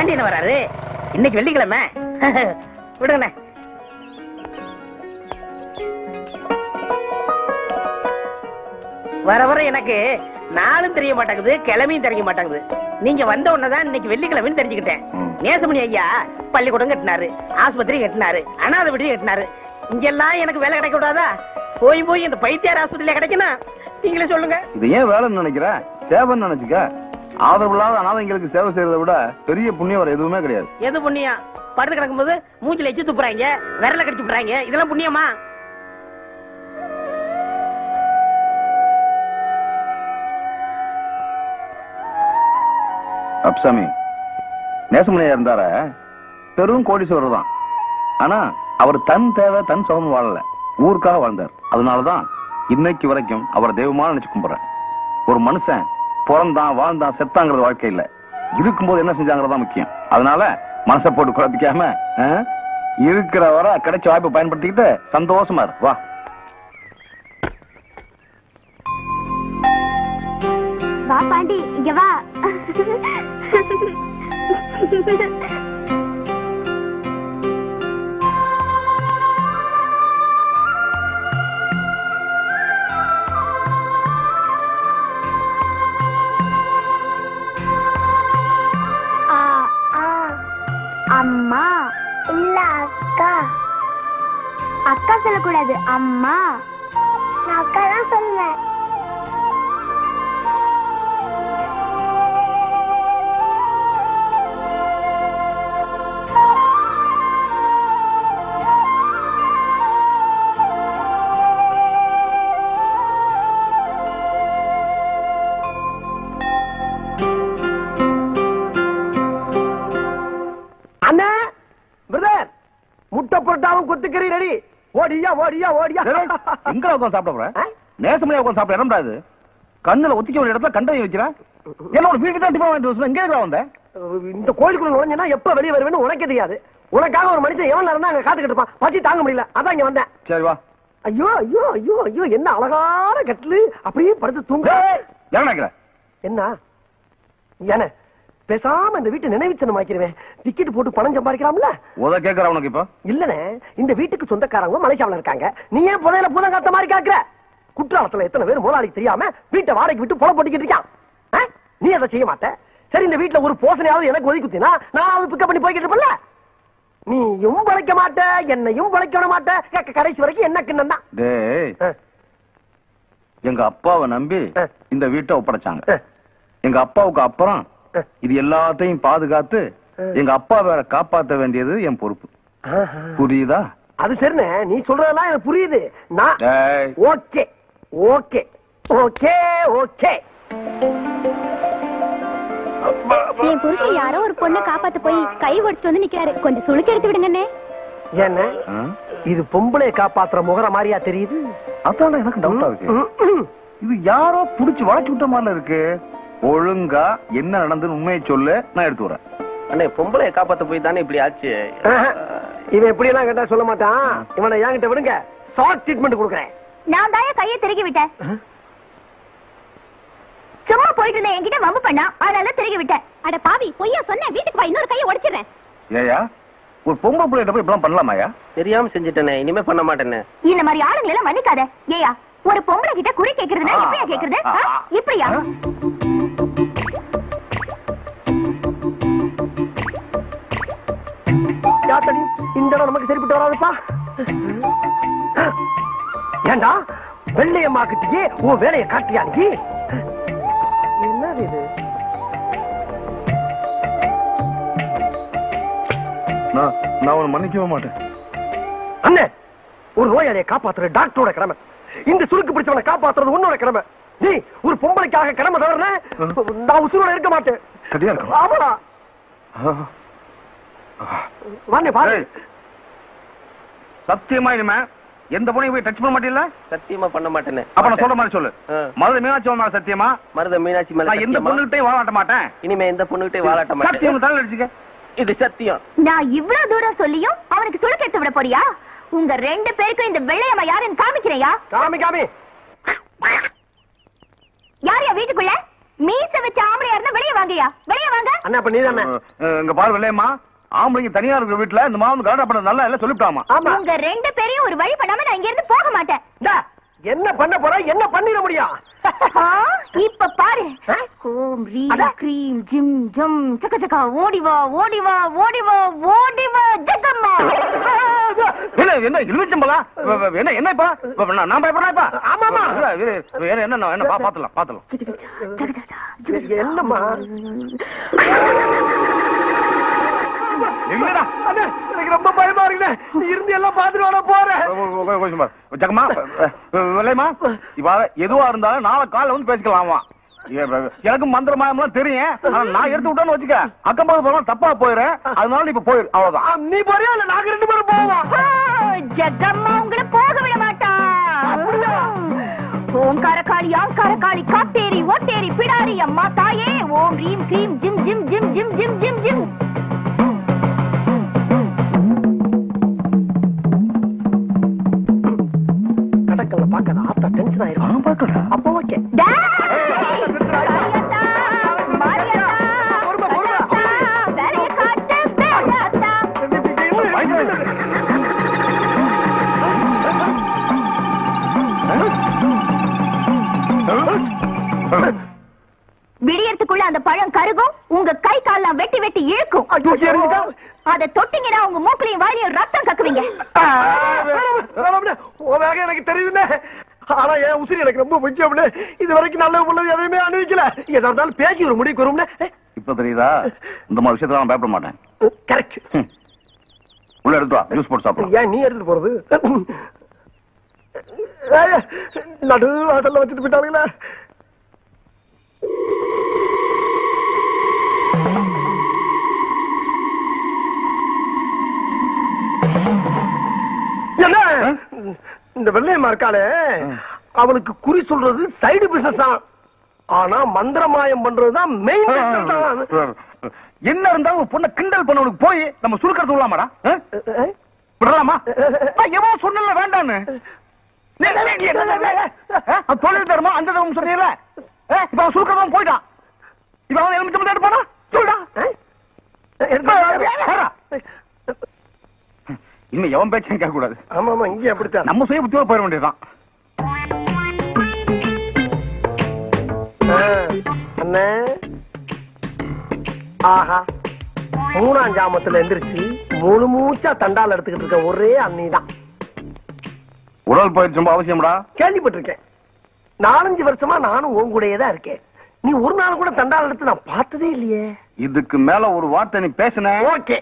பாண்டியன் வராரு. இன்னைக்கு வெள்ளிக்கிழமை. விடுங்கண்ணே. வர வர எனக்கு நாளும் தெரிய மாட்டேங்குது, கிழமையும் தெரிய மாட்டேங்குது. நீங்க வந்த உடனேதான் இன்னைக்கு வெள்ளிக்கிழமைன்னு தெரிஞ்சுக்கிட்டேன். நேசமணி ஐயா பள்ளிக்கூடம் கட்டினாரு, ஆஸ்பத்திரி கட்டினாரு, அனாதை விடுதி கட்டினாரு. இங்கெல்லாம் எனக்கு வேலை கிடைக்க கூடாதா? போய் போய் இந்த பைத்தியார் ஆஸ்பத்திரியில கிடைக்கணும். நீங்களே சொல்லுங்க. இது ஏன் வேலைன்னு நினைக்கிற? சேவைன்னு நினைச்சுக்க. ஆதரவில்லாத அனாதைங்களுக்கு சேவை செய்யறதை விட பெரிய புண்ணியம் வர எதுவுமே கிடையாது. எது புண்ணியம்? படுத்து கிடக்கும் போது மூஞ்சில எச்சு துப்புறாங்க, விரல கடிச்சு விடுறாங்க. இதெல்லாம் புண்ணியமா? அப்சாமி, நேசமணியா இருந்தார பெரும் கோடீஸ்வரர் தான். ஆனா அவர் தன் தேவை தன் சுகம் வாழல, ஊருக்காக வாழ்ந்தார். அதனாலதான் இன்னைக்கு வரைக்கும் அவர் தெய்வமா நினைச்சு கும்பிடுறேன். ஒரு மனுஷன் பிறந்தான் வாழ்ந்தான் செத்தாங்கிறது வாழ்க்கை இல்ல, இருக்கும்போது என்ன செஞ்சாங்கிறதா முக்கியம். அதனால மனசை போட்டு குழப்பிக்காம இருக்கிற வர கிடைச்ச வாய்ப்பை பயன்படுத்திக்கிட்டு சந்தோஷமா இரு. வா. வா பாண்டி, இங்க வா. அம்மா இல்ல அக்கா. அக்கா சொல்லக்கூடாது, அம்மா. நான் அக்கா தான் சொல்லுவேன். முட்டை பொருட்டாவும் கொத்துக்கறி ரெடி. ஓடியா ஓடியா ஓடியா. எங்க உட்காந்து சாப்பிட போற? நேசமணியா உட்காந்து சாப்பிட இடம்டாது. கண்ணுல ஒத்திக்க ஒரு இடத்துல கண்டை வைக்கிறேன். என்னோட வீட்டுக்கு தான் டிபா வாங்கிட்டு வந்து எங்க வந்த? இந்த கோயிலுக்குள்ள நுழைஞ்சா எப்ப வெளியே வருவேன்னு உனக்கு தெரியாது. உனக்காக ஒரு மனுஷன் எவ்வளவு நேரம் அங்க காத்துக்கிட்டு இருப்பான். பசி தாங்க முடியல, அதான் இங்க வந்தேன். சரி வா. ஐயோ ஐயோ ஐயோ ஐயோ, என்ன அழகான கட்டிலு. அப்படியே படுத்து தூங்க. என்ன என்ன பேசாம இந்த வீட்டை நினைவுச்சனம் ஆக்கிடுவேன். டிக்கெட் போட்டு பணம் சம்பாதிக்கலாம்ல. உத கேக்குற உனக்கு இப்ப இல்லனே, இந்த வீட்டுக்கு சொந்தக்காரங்க மலேசியாவுல இருக்காங்க. நீ ஏன் புதையில பூதம் காத்த மாதிரி காக்குற? குற்றாலத்துல எத்தனை பேர் முதலாளிக்கு தெரியாம வீட்டை வாடகைக்கு விட்டு பொல போட்டிக்கிட்டு இருக்கான். நீ அதை செய்ய மாட்ட. சரி, இந்த வீட்டுல ஒரு போசனையாவது எனக்கு ஒதுக்கி குத்தினா நான் பிக்கப் பண்ணி போய்கிட்டு இருப்பேன்ல. நீயும் பழைக்க மாட்ட, என்னையும் பழைக்க விட மாட்ட. கடைசி வரைக்கும் என்ன கிண்ணம் தான். எங்க அப்பாவை நம்பி இந்த வீட்டை ஒப்படைச்சாங்க. எங்க அப்பாவுக்கு அப்புறம் இது எல்லாத்தையும் பாதுகாத்து எங்க அப்பா வேற காப்பாற்ற வேண்டியது என் பொறுப்பு. புரியுதா? அது சரிண்ணே, நீ சொல்றதெல்லாம் எனக்கு புரியுது. நான் ஓகே ஓகே ஓகே ஓகே. என் புருஷன் யாரோ ஒரு பொண்ணை காப்பாத்த போய் கை ஒடிச்சிட்டு வந்து நிக்கிறாரு. கொஞ்சம் சுளுக்கு எடுத்து விடுங்கண்ணே. என்ன இது பொம்பளை காப்பாத்துற முகர மாதிரியா தெரியுது? அதான் எனக்கு டவுட்டா இருக்கு. இது யாரோ புடிச்சு வளைச்சு விட்ட மாதிரி இருக்கு. ஒழுங்கா என்ன நடந்ததுன்னு உண்மையை சொல்லு, நான் எடுத்து வரேன். அண்ணே, பொம்பளை காப்பாத்த போய் தானே இப்படி ஆச்சு. இவன் எப்படி எல்லாம் கேட்டா சொல்ல மாட்டான். இவனை என்கிட்ட விடுங்க, ஷார்ட் ட்ரீட்மெண்ட் கொடுக்குறேன். நான் தான் கையை திருகி விட்டேன். சும்மா போயிட்டு இருந்தேன், என்கிட்ட வம்பு பண்ணா, அதனால திருகி விட்டேன். அட பாவி, பொய்யா சொன்ன. வீட்டுக்கு வா, இன்னொரு கையை உடைச்சிடுறேன். ஏயா, ஒரு பொம்பளை பிள்ளைகிட்ட போய் இப்படிலாம் பண்ணலாமாயா? தெரியாம செஞ்சுட்டேனே, இனிமே பண்ண மாட்டேன்னு. இந்த மாதிரி ஆளுங்களை எல்லாம் மன்னிக்காத. ஏயா, ஒரு பொம்பளை கிட்ட குறி கேக்குறதுன்னா எப்படியா கேக்குறது? இப்படியா? இந்த இடம் நமக்கு சரிப்பட்டு வராதுப்பா. ஏண்டா வெள்ளையம்மா கிட்டே உன் வேலையை காட்டியா? என்ன இது? நான் உன்னை மன்னிக்கவே மாட்டேன். அண்ணே, ஒரு நோயாளியை காப்பாத்துற டாக்டரோட கடமை. இந்த சுருக்கு பிடிச்சவனை காப்பாத்துறது உன்னோட கடமை. நீ ஒரு பொம்பளைக்காக கடமை தவறுன நான் உசுரோட இருக்க மாட்டேன். சரியா இருக்கும். ஆமா. வாங்க பாரு. சத்தியமா இனிமே எந்த பொண்ணையும் போய் டச் பண்ண மாட்டீல்ல? சத்தியமா பண்ண மாட்டேன்னு. அப்ப நான் சொல்ற மாதிரி சொல்லு. மருத மீனாட்சி மேல சத்தியமா? மருத மீனாட்சி மேல நான் எந்த பொண்ணுகிட்டயும் வாழாட்ட மாட்டேன். இனிமே எந்த பொண்ணுகிட்டயும் வாழாட்ட மாட்டேன். சத்தியம் தலை அடிச்சுக்க. இது சத்தியம். நான் இவ்வளவு தூரம் சொல்லியும் அவனுக்கு சுளுக்கு எடுத்து விட போறியா? உங்க ரெண்டு பேருக்கும் இந்த வெள்ளையம்மா யாருன்னு காமிக்கிறையா? காமி காமி. யாரையா வீட்டுக்குள்ள மீச வச்ச ஆம்பளையா இருந்தா வெளியே வாங்க. வாங்கயா, வெளியே வாங்க. அண்ணா அப்ப நீ தானே? இங்க பாரு வெள்ளையம்மா, ஆம்பளைங்க தனியா இருக்கிற வீட்டுல இந்த மாவு கலாட்டா பண்ண நல்லா இல்ல சொல்லிவிட்டாமா. உங்க 2 பேரையும் ஒரு வழி பண்ணாம நான் இங்க இருந்து போக மாட்டேன். என்ன பண்ண போற? என்ன பண்ணிட முடியும்? இப்ப பாரு. ஓம் ரீம் க்ரீம் ஜிம் ஜம் சக்க சக்க ஓடி வா ஓடி வா ஓடி வா ஓடி வா ஜகம்மா. என்ன இழுச்சம்பலா? என்ன என்ன இப்ப நான் பயப்படுறேன் இப்ப? ஆமாமா. என்ன பாத்துலாம். என்னம்மா? இல்லடா எனக்கு ரொம்ப பயமா இருக்குண்ணே. நீ இருந்து எல்லாம் பாத்துட்டு வர போறேன். ஜகமா வெள்ளையம்மா, இப்ப எதுவா இருந்தாலும் நாளை காலைல வந்து பேசிக்கலாமா? எனக்கு மந்திரமாயம்லாம் தெரியும். நான் எடுத்து விட்டேன்னு வச்சுக்க, அக்கம் பக்கம் போறோம் தப்பா போயிடுறேன். அதனால நீ இப்ப போயிரு, அவ்வளவுதான். நீ போறியா இல்ல நாங்க 2 பேரும் போவோம்? ஜகம்மா உங்களை போக விட மாட்டா. ஓம் கரகாளி ஆம் கரகாளி காத்தேரி ஓட்டேரி பிடாரி அம்மா தாயே. ஓம் ரீம் க்ரீம் ஜிம் ஜிம் ஜிம் ஜிம் ஜிம் ஜிம் ஜிம். கடக்கல பாக்கல ஆத்தா டென்ஷன் ஆயிரும். பாக்கல அப்போ ஓகே. விடியறதுக்குள்ள அந்த பழம் கருகும், உங்க கை கால்லாம் வெட்டி வெட்டி இழுக்கும். அதை தொட்டிங்கன்னா உங்க மூக்குலையும் வாயிலையும் ரத்தம் கக்குவீங்க. எனக்கு தெரியுதுண்ணே. ஆனா என் உசிரி எனக்கு ரொம்ப முக்கியம். இது வரைக்கும் நல்ல உள்ளது எதையுமே அனுபவிக்கல. எதா இருந்தாலும் பேசி ஒரு முடிவுக்கு வரும்னே. இப்ப தெரியுதா? இந்த மாதிரி விஷயத்துல நான் பயப்பட மாட்டேன். கரெக்ட். உள்ள எடுத்து வா, ஜூஸ் போட்டு சாப்பிடலாம். ஏன் நீ எடுத்துட்டு போறது? நடு வாசல்ல வச்சுட்டு போயிட்டாங்களா? என்ன இந்த வெள்ளையம்மா இருக்காளே, அவளுக்கு குறி சொல்றது சைடு பிசினஸ் தான். ஆனா மந்திரமாயம் பண்றதுதான் மெயின். என்ன இருந்தாலும் பொண்ணை கிண்டல் பண்ணவனுக்கு போய் நம்ம சுருக்கிறது விடலாமாடா? விடலாமா? எவன் சொன்னல வேண்டான்னு தொழில் தருமா அந்த தரும் சொன்னீங்கல்ல. இப்ப அவன் சுருக்கிறதான் போயிட்டான். இப்ப அவன் எலுமிச்சம்பழம் எடுப்பானா? சொல்டா. இனிமே எவன் பேச்சையும் கேட்க கூடாது. ஆமா ஆமா, இங்கே அப்படித்தான். நம்ம சுய புத்தியோட போயிட வேண்டியதுதான். அண்ணே, ஆஹா, 3ஆம் ஜாமத்துல எந்திரிச்சு முழு மூச்சா தண்டால் எடுத்துக்கிட்டு இருக்க ஒரே அண்ணிதான். உடல் பயிற்சி ரொம்ப அவசியம்டா. கேள்விப்பட்டிருக்கேன். 4-5 வருஷமா நானும் உன் கூடயே தான் இருக்கேன். நீ ஒரு நாள் கூட தண்டால் எடுத்து நான் பார்த்ததே இல்லையே. இதுக்கு மேல ஒரு வார்த்தை நீ பேசுன. ஓகே.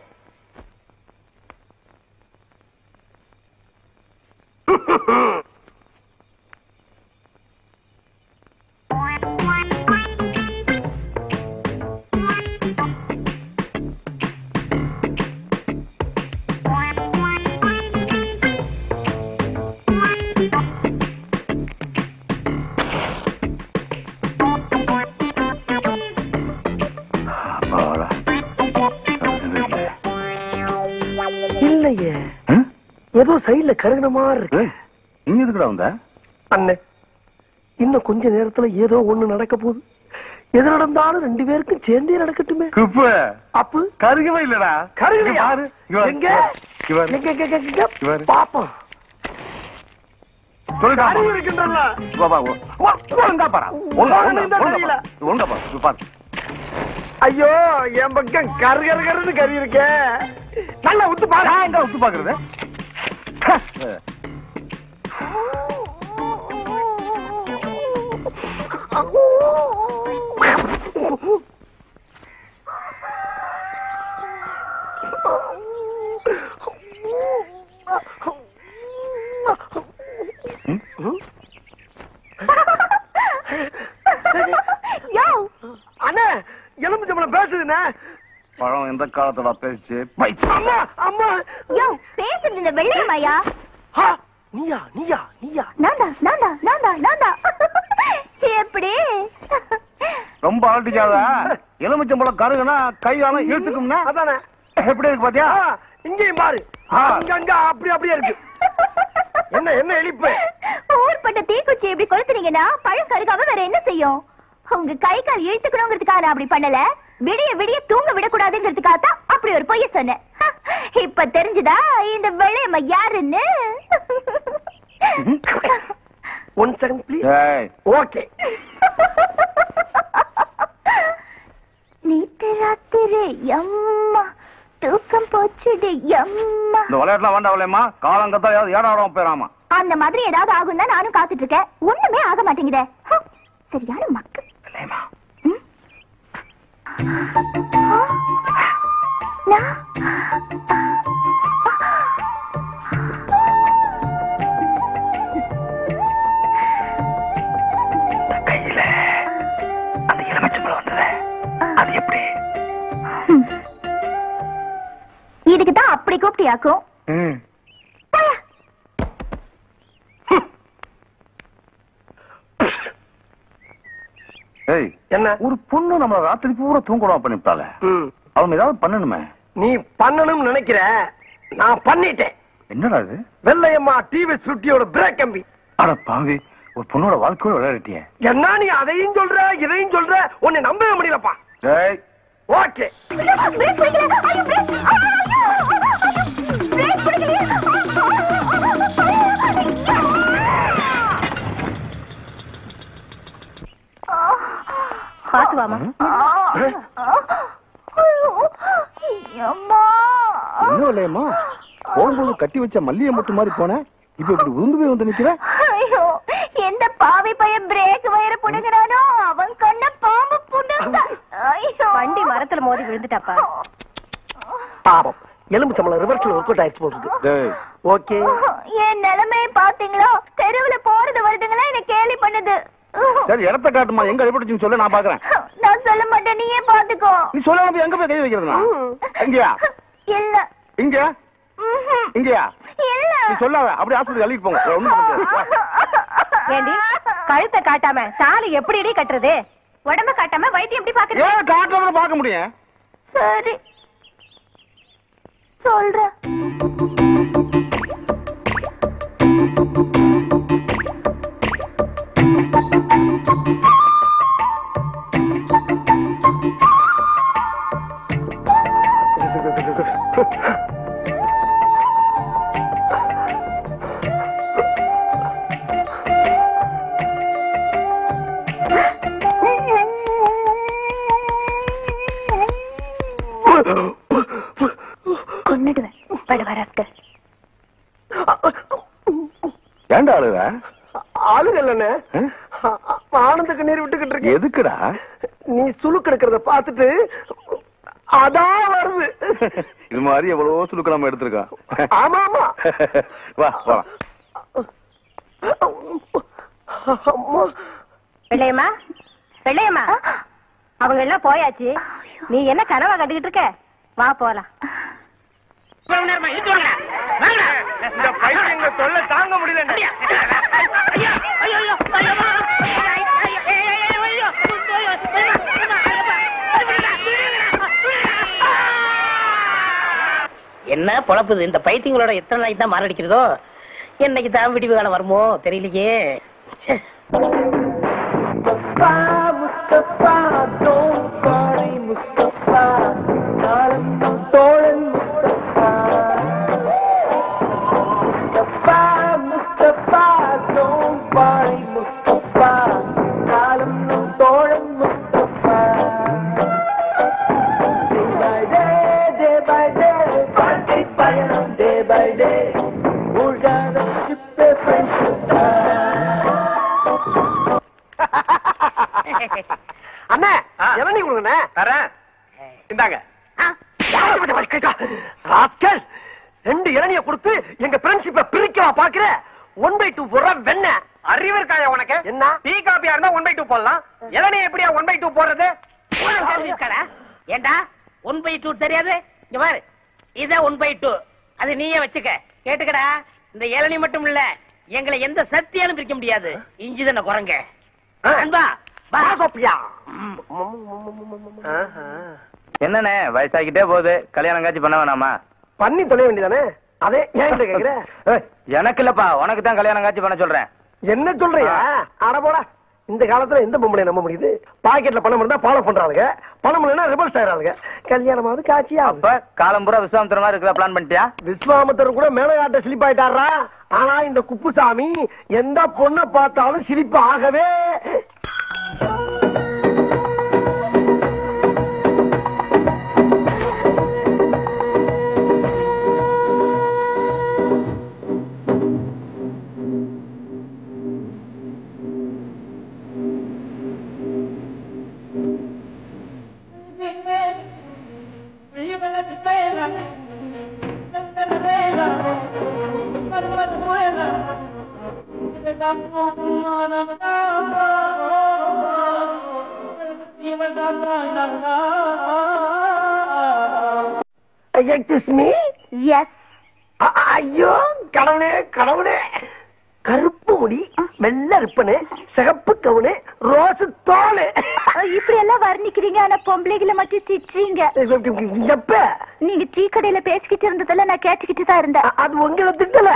இல்லையே, ஏதோ சைடுல கருகின மாதிரி இருக்கு. நீ எதுக்குடா வந்த? அண்ணே, இன்னும் கொஞ்ச நேரத்துல ஏதோ ஒண்ணு நடக்க போகுது. எது நடந்தாலும் 2 பேருக்கும் சேர்ந்தே நடக்கட்டுமே. குப்பு அப்பு கருகவே இல்லடா. கருகலையா? எங்க பாப்போம். கருகு இருக்கின்றன. ஒழுங்கா பாரு. ஒழுங்கா பாரு. ஐயோ, என் பக்கம் கருகருன்னு கறி இருக்கே. நல்லா உத்து பாரு. எங்க உத்து பாக்குறது? அண்ணே, எலுமிச்சம்பழம் பேசுதுண்ணே. பழம் எந்த காலத்துல பேச்சு? அம்மா அம்மா, யோ பேசுறது இந்த வெள்ளையம்மாயா? நீயா நீயா நீயா? நான்தா. எப்படி? ரொம்ப அலட்டிக்காத. எலுமிச்சம்பழம் கருகுனா கையால இழுத்துக்கும்னா அதானே. எப்படி இருக்கு பாத்தியா? இங்கேயும் பாரு, அங்கங்க அப்படியே இருக்கு. என்ன எலிப்பு? ஊர்பட்ட தீக்குச்சி எப்படி கொளுத்துனீங்கன்னா பழம் கருகாம வேற என்ன செய்யும்? உங்க கை கால் இழுத்துக்கணுங்கிறதுக்காக நான் அப்படி பண்ணல. விடிய விடிய தூங்க விடக்கூடாதுங்கிறதுக்காகத்தான் அப்படி ஒரு பொய்ய சொன்னேன். இப்ப தெரிஞ்சுதா இந்த வெள்ளையம்மா யாருன்னு? One second please. ஓகே. நேத்து ராத்திரி அம்மா தூக்கம் போச்சுடு அம்மா. இந்த விளையாட்டுலாம் வேண்டாம் அவளையம்மா. காலங்கத்தா ஏடாடாம போயிடாமா. அந்த மாதிரி ஏதாவது ஆகும் தான் நானும் காத்துட்டு இருக்கேன். ஒண்ணுமே ஆக மாட்டேங்குதே. சரியான மக்கள். கையில அந்த எலுமிச்சம்பழம் வந்தது, அது எப்படி? இதுக்குதான் அப்படி கூப்பிட்டியாக்கும். என்ன ஒரு பொண்ணு நம்ம ராத்திரி பூரா தூங்கலாம் பண்ணிவிட்டால, அவன் ஏதாவது பண்ணணுமே. நீ பண்ணணும்னு நினைக்கிற, நான் பண்ணிட்டேன். என்னடா இது? வெள்ளையம்மா டிவி சுட்டியோட பிரேக் கம்பி. அட பாவி, ஒரு பொண்ணோட வாழ்க்கையோட விளையாடிட்டிய. என்ன நீ அதையும் சொல்ற இதையும் சொல்ற, உன்னை நம்பவே முடியலப்பா. ஓகே. பாத்து வாமா. இன்னும் இல்லையம்மா, போகும்போது கட்டி வச்ச மல்லிகை முட்டு மாதிரி போன, இப்ப இப்படி உந்து போய் வந்து நிக்கிற. ஐயோ, எந்த பாவி பையன் பிரேக் வயர புடுங்கறானோ அவன் கண்ண பாம்பு புடுங்க. ஐயோ, வண்டி மரத்துல மோதி விழுந்துட்டாப்பா. பாவம், எலும்பு சம்பளம் ரிவர்ஸ்ல ஒர்க் அவுட் ஆயிடுச்சு போகுது. ஓகே. என் நிலைமையை பாத்தீங்களோ? தெருவுல போறது வருதுங்களா என்ன கேலி பண்ணுது. சரி, இடத்த காட்டுமா, எங்க அடிபட்டுச்சுன்னு சொல்ல, நான் பாக்குறேன். நான் சொல்ல மாட்டேன், நீயே பாத்துக்கோ. நீ சொல்லாம போய் எங்க போய் கை வைக்கிறதுனா? எங்கயா? இல்ல. இங்க? இங்கயா? இல்ல. நீ சொல்லாத, அப்படியே ஆஸ்பத்திரி அள்ளிட்டு போங்க. ஒண்ணும் பண்ண முடியாது. ஏண்டி, கழுத்தை காட்டாம தாலி எப்படிடி கட்டுறது? உடம்ப காட்டாம வைத்தியம் எப்படி பாக்குறது? ஏன் காட்டுறத பார்க்க முடியும்? சரி சொல்றேன். கொன்னுடுவேன் படுவரக்கு. ஏண்டா அழுவ? ஆளுங்க இல்லன்னு ஆனந்த கண்ணீர் விட்டுக்கிட்டு இருக்கு. எதுக்குடா? நீ சுளுக்கு எடுக்கிறத பார்த்துட்டு அதான் வருது. இது மாதிரி எவ்வளவோ சுளுக்கு நம்ம எடுத்திருக்கோம். ஆமா ஆமா. வா போலாம். வெள்ளையம்மா, வெள்ளையம்மா, அவங்க எல்லாம் போயாச்சு. நீ என்ன கனவா கண்டுகிட்டு இருக்க? வா போலாம். இந்த பையங்க தொல்லை தாங்க முடியல. என்ன பொழப்புது இந்த பைத்தியங்களோட? எத்தனை நாளைக்கு தான் மாரடிக்கிறதோ? என்னைக்கு தான் விடிவு காலம் வருமோ தெரியலையே. அண்ணா இளநீ கொடுங்கண்ணே. இந்தாங்க. ரெண்டு இளநிய கொடுத்து எங்க ஃப்ரெண்ட்ஷிப்பை பிரிக்கவா பாக்குற? 1/2 போடுற வெண்ண அறிவு இருக்காயா உனக்கு? என்ன டீ காபியா இருந்தா 1/2 போடலாம், இளநிய எப்படியா 1/2 போடுறது? ஏண்டா 1/2 தெரியாது? இங்க பாரு, இத 1/2 அது நீயே வச்சுக்க. கேட்டுக்கடா, இந்த இளநீ மட்டும் இல்ல, எங்களை எந்த சக்தியாலும் பிரிக்க முடியாது. இஞ்சி தானே குரங்க. அன்பா என்னண்ணே வயசாகிட்டே போகுது, கல்யாணம் காட்சி பண்ண வேணாமா? பண்ணி தொலைய வேண்டியதானே? அதே ஏன் கேக்குற? எனக்கு இல்லப்பா, உனக்கு தான் கல்யாணம் காட்சி பண்ண சொல்றேன். என்ன சொல்றியா? அட போடா, இந்த காலத்துல எந்த பொம்பளை நம்ப முடியுது? பாக்கெட்ல பணம் இருந்தா ஃபாலோ பண்றாளுங்க, பணம் இல்லைன்னா ரிவர்ஸ் ஆயிராளுங்க. கல்யாணமாவது காட்சியா? அப்ப காலம்புரா விஸ்வாமித்திர மாதிரி இருக்கிற பிளான் பண்ணிட்டியா? விஸ்வாமித்திரர் கூட மேலையாட்ட சிலிப் ஆயிட்டாரா? ஆனா இந்த குப்புசாமி எந்த பொண்ணை பார்த்தாலும் சிலிப்பு ஆகவே. Excuse me? Yes. ஐயோ கடவுளே கடவுளே, கருப்பு முடி, வெள்ளை ரிப்பனு, சிகப்பு கவுனு, ரோஸ் தோலு, இப்படி எல்லாம் வர்ணிக்கிறீங்க, ஆனா பொம்பளைகளை மட்டும் திட்டுறீங்க. எப்ப நீங்க டீ கடையில பேசிக்கிட்டு இருந்ததெல்லாம் நான் கேட்டுக்கிட்டு தான் இருந்தேன். அது உங்களை திட்டல,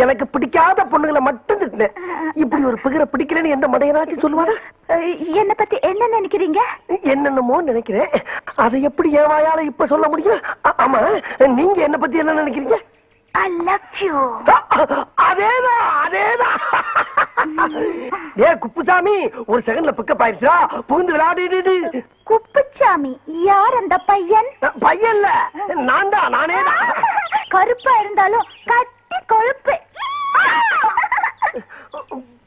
எனக்கு பிடிக்காத பொண்ணுகளை மட்டும் திட்டினேன். இப்படி ஒரு பிகரை பிடிக்கலன்னு எந்த மடையனாச்சும் சொல்லுவானா? என்ன பத்தி என்ன நினைக்கிறீங்க? என்னென்னமோ நினைக்கிறேன், அதை எப்படி என் வாயால இப்ப சொல்ல முடியும்? ஆமா, நீங்க என்ன பத்தி என்ன நினைக்கிறீங்க? I love you. அதேதான் அதேதான். ஏ குப்புசாமி, ஒரு செகண்ட்ல பிக்கப் ஆயிடுச்சா? புகுந்து விளையாடிடு. குப்புசாமி யார் அந்த பையன்? பையன்ல நான் தான், நானே தான். கருப்பா இருந்தாலும் கட்டி கொழுப்பு.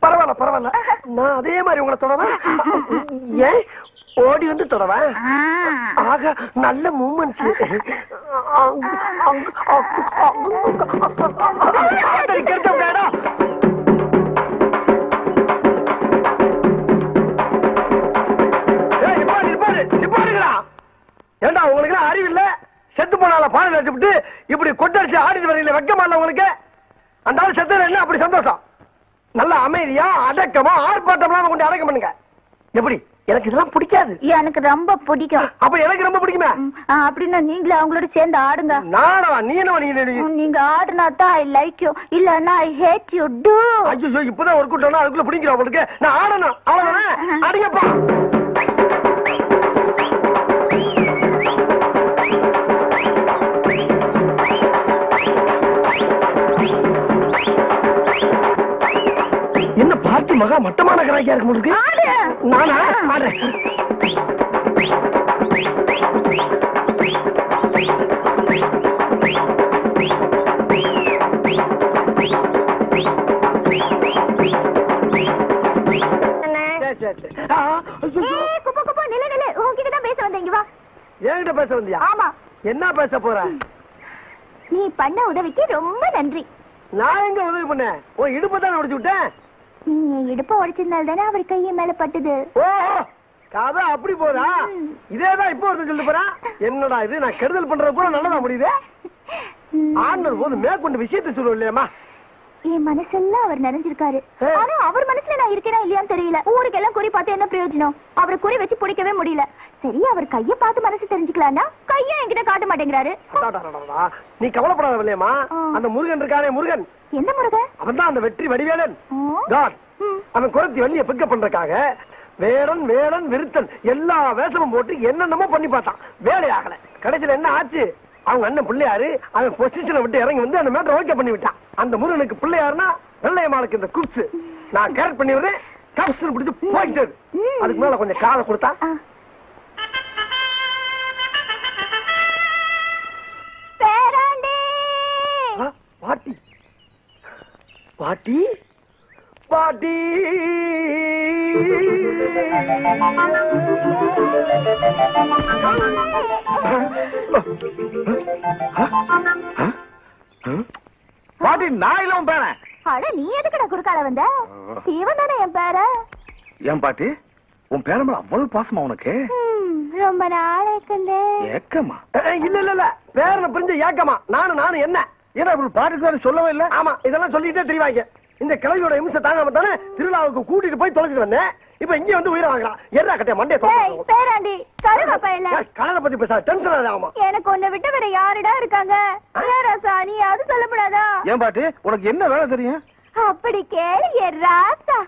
பரவாயில்ல பரவாயில்ல, நான் அதே மாதிரி உங்களை தொடவேன். ஏன் ஓடி வந்து தொடவேன்? ஆக நல்ல மூமெண்ட்ஸ். ஏண்டா உங்களுக்கு அறிவு இல்ல? செத்து போனால பானை வச்சுட்டு இப்படி கொட்டடிச்சு ஆடிட்டு வரீங்களே, வெக்கமா இல்ல உங்களுக்கு? அந்த ஆள் செத்து என்ன அப்படி சந்தோஷம்? நல்ல அமைதியா அடக்கமா ஆர்ப்பாட்டம்லாம் கொண்டு அடக்கம் பண்ணுங்க. எப்படி? எனக்கு இதெல்லாம் பிடிக்காது. எனக்கு ரொம்ப பிடிக்கும். அப்ப எனக்கு ரொம்ப பிடிக்குமே. அப்படின்னா நீங்களே அவங்களோட சேர்ந்து ஆடுங்க. நானா? நீ என்ன? நீங்க ஆடுனா தான் ஐ லைக் யூ, இல்லன்னா ஐ ஹேட் யூ டு. ஐயோ, இப்பதான் ஒரு கூட்டம்னா அதுக்குள்ள பிடிக்கிறோம் உங்களுக்கு. நான் ஆடணும், அவ்வளவுதானே? அடிங்கப்பா. என்ன பார்த்து மகா மட்டமான கராக்கியா இருக்கு உங்களுக்கு? நானா ஆடுறேன். என்கிட்ட பேச வந்தியா? ஆமா. என்ன பேச போற? நீ பண்ண உதவிக்கு ரொம்ப நன்றி. நான் எங்க உதவி பண்ணேன்? உன் இடுப்பை தான் உடைச்சு விட்டேன். நீ இடுப்ப உடைச்சிருந்தால் தானே அவர் கையை மேல பட்டுது. ஓ, கதை அப்படி போதா? இதேதான் இப்ப ஒருத்தன் சொல்லி போறான். என்னடா இது, நான் கெடுதல் பண்றது கூட நல்லதா முடியுது. ஆண்டர் போது மேற்கொண்டு விஷயத்தை சொல்லுவோம் இல்லையாமா? என் மனசெல்லாம் அவர் நிறைஞ்சிருக்காரு. ஆனா அவர் மனசுல நான் இருக்கேனா இல்லையான்னு தெரியல. ஊருக்கெல்லாம் குறி பார்த்து என்ன பிரயோஜனம்? அவரை குறி வச்சு பிடிக்கவே முடியல. சரி, அவர் கைய பார்த்து மனசு தெரிஞ்சுக்கலாம்னா கைய என்கிட்ட காட்ட மாட்டேங்கிறாரு. நீ கவலைப்படாத இல்லையம்மா. அந்த முருகன் இருக்கானே, முருகன். எந்த முருகன்? அவன் தான் அந்த வெற்றி வடிவேலன். அவன் குரத்தி வள்ளிய பிக்கப் பண்றதுக்காக வேடன் வேடன் விருத்தன் எல்லா வேஷமும் போட்டு என்னென்னமோ பண்ணி பார்த்தான். வேலையாகல. கடைசியில என்ன ஆச்சு? அவங்க அண்ணன் பிள்ளையாரு அவன் பொசிஷனை விட்டு இறங்கி வந்து அந்த மேட்டர் ஓகே பண்ணி விட்டான். அந்த முருகனுக்கு பிள்ளையாருன்னா வெள்ளையம்மாளுக்கு இந்த குப்ஸ். நான் கரெக்ட் பண்ணி விடுறேன். கப்ஸ் பிடிச்சு போயிட்டு அதுக்கு மேல கொஞ்சம் காலை கொடுத்தா. பாட்டி பாட்டி பாட்டி பாட்டி, நான் இல்ல உன் பேர. அட, நீ எதுக்குடா குறுக்கால வந்த? இவன் தானே என் பேர. ஏன் பாட்டி, உன் பேர மேல அவ்வளவு பாசமா உனக்கு? ரொம்ப நாளைக்கு ஏக்கமா? இல்ல இல்ல இல்ல, பேரனை புரிஞ்ச ஏக்கமா? நானும் என்ன ஏன்னா பாட்டுக்கு சொல்லவே இல்ல. ஆமா, இதெல்லாம் சொல்லிட்டே தெரியவாங்க. இந்த கிழவியோட இம்சை தாங்காம தானே திருவிழாவுக்கு கூட்டிட்டு போய் தொலைச்சிட்டு வந்தேன். இப்ப இங்க வந்து உயிரை வாங்கலாம். என்ன கட்டிய மண்டே பேராண்டி கருவாப்பா இல்ல. கலரை பத்தி பேச டென்ஷன் ஆகுமா? எனக்கு உன்னை விட்டு வேற யாருடா இருக்காங்க? ராசா, நீ அது சொல்லப்படாதா? ஏன் பாட்டி, உனக்கு என்ன வேலை தெரியும்? அப்படி கேளு ராசா.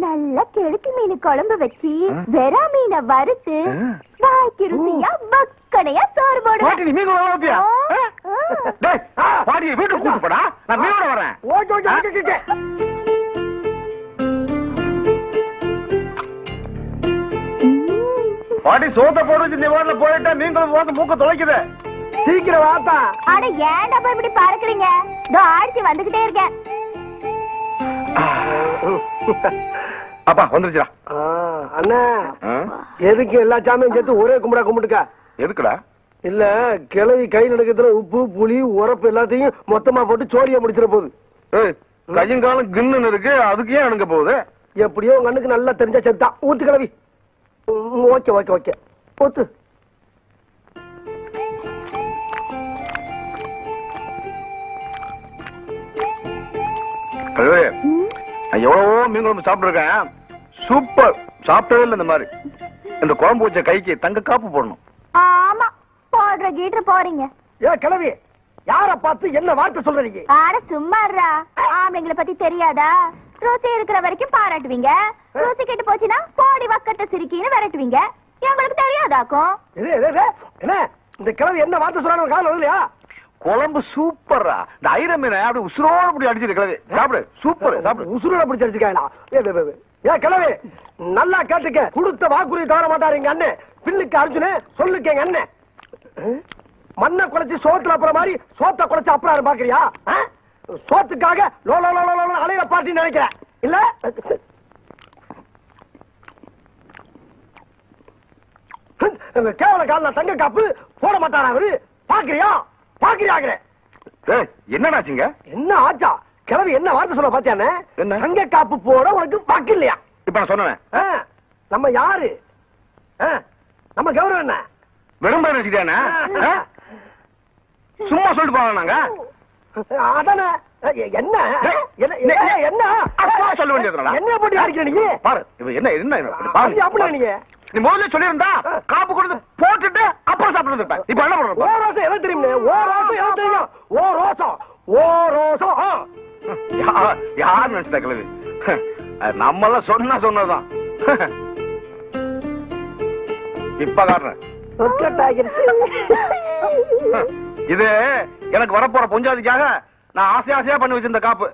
நல்ல கெளுத்தி மீன் குழம்பு வச்சு வெறா மீனை வறுத்து வாய்க்கு ருசியா வக்கனையா சோறு போடுவேன். பாட்டி நீ மீன் குழம்பு வைப்பியா? டேய் பாட்டி வீட்டுக்கு கூட்டு போடா, நான் மீனோட வரேன். Okay okay okay okay. பாட்டி சோத்த போட்டு வச்சு நீ வாடல போயிட்டா மீன் குழம்பு வந்து மூக்க தொலைக்குது. சீக்கிரம் வாப்பா. அட ஏன்டா போய் இப்படி பறக்குறீங்க? இதோ ஆடிச்சு வந்துகிட்டே இருக்கேன். அப்பா வந்துருச்சுடா. அண்ணா எதுக்கு எல்லா சாமியும் சேர்த்து ஒரே கும்பிடா கும்பிட்டுக்கா? எதுக்குடா? இல்ல கிளவி கை நடக்கிறதுல உப்பு புளி உரப்பு எல்லாத்தையும் மொத்தமா போட்டு சோழியா முடிச்சிட போகுது. கையங்காலம் கின்னு இருக்கு, அதுக்கு ஏன் அணுங்க போகுது? எப்படியோ உங்க அண்ணுக்கு நல்லா தெரிஞ்சா செத்தான். ஊத்து கிளவி. ஓகே ஓகே ஓகே ஊத்து. எவ்வளவோ மீன் குழம்பு சாப்பிட்டு இருக்கேன், சூப்பர். சாப்பிட்டதே இல்லை இந்த மாதிரி. இந்த குழம்பு வச்ச கைக்கு தங்க காப்பு போடணும். ஆமா போடுற கீட்டு போறீங்க. ஏ கிளவி, யார பார்த்து என்ன வார்த்தை சொல்றீங்க? ஆட சும்மாறா. ஆம்பளைங்களை பத்தி தெரியாதா? ருசி இருக்கிற வரைக்கும் பாராட்டுவீங்க, ருசி கெட்டு போச்சுன்னா கோடி வக்கட்ட சிரிக்கின்னு விரட்டுவீங்க. எங்களுக்கு தெரியாதாக்கும். என்ன இந்த கிளவி என்ன வார்த்தை சொல்றாங்க காலம் இல்லையா? குழம்பு சூப்பர்ரா. இந்த ஐர மீனை அப்படி உசுரோட அப்படி அடிச்சிருக்கிறது. சாப்பிடு, சூப்பர். சாப்பிடு. உசுரோட பிடிச்சி அடிச்சுக்காங்களா? ஏ கிளவி நல்லா கேட்டுக்க. கொடுத்த வாக்குறுதி தவற மாட்டாரு எங்க அண்ணன். பில்லுக்கு அர்ஜுனு சொல்லுக்கு எங்க அண்ணன். மண்ணை குறைச்சி சோத்துல அப்புறம் மாதிரி சோத்த குறைச்சி அப்புறம் பாக்குறியா? சோத்துக்காக லோ லோ லோ லோ அலையிற பாட்டி நினைக்கிறேன் இல்ல? கேவல கால தங்க காப்பு போட மாட்டாரா அவரு? பாக்குறியா பாக்குறியாங்க? என்னடாச்சுங்க? என்ன ஆச்சா? கிளவி என்ன வார்த்தை சொல்ல பாத்தியானே? தங்க காப்பு போட உனக்கு வாக்கு இல்லையா? இப்ப நான் சொன்னேன். நம்ம யாரு? நம்ம கௌரவம் என்ன? வெறும் பயிர் வச்சுக்கிட்டானே? சும்மா சொல்லிட்டு போவாங்க நாங்க. அதானே என்ன என்ன அப்பா சொல்ல வேண்டியதுடா. என்ன போட்டு அடிக்கிற நீ? பாரு என்ன என்ன பாரு. அப்படி நீங்க நீ முதல்ல சொல்லியிருந்தா காப்பு கொடுத்து போட்டுட்டு அப்புறம் சாப்பிட்டு இருப்பேன். இப்ப என்ன பண்ற? ஓ ரோசம் என்ன தெரியுமே? ஓ ரோசம் என்ன தெரியும்? ஓ ரோசம் ஓ ரோசம். யார் நினைச்சிட்டா கிழவி? நம்ம எல்லாம் சொன்னதுதான். இப்ப காட்டுறேன். இது எனக்கு வரப்போற பொஞ்சாதிக்காக நான் ஆசையா பண்ணி வச்சிருந்த காப்பு.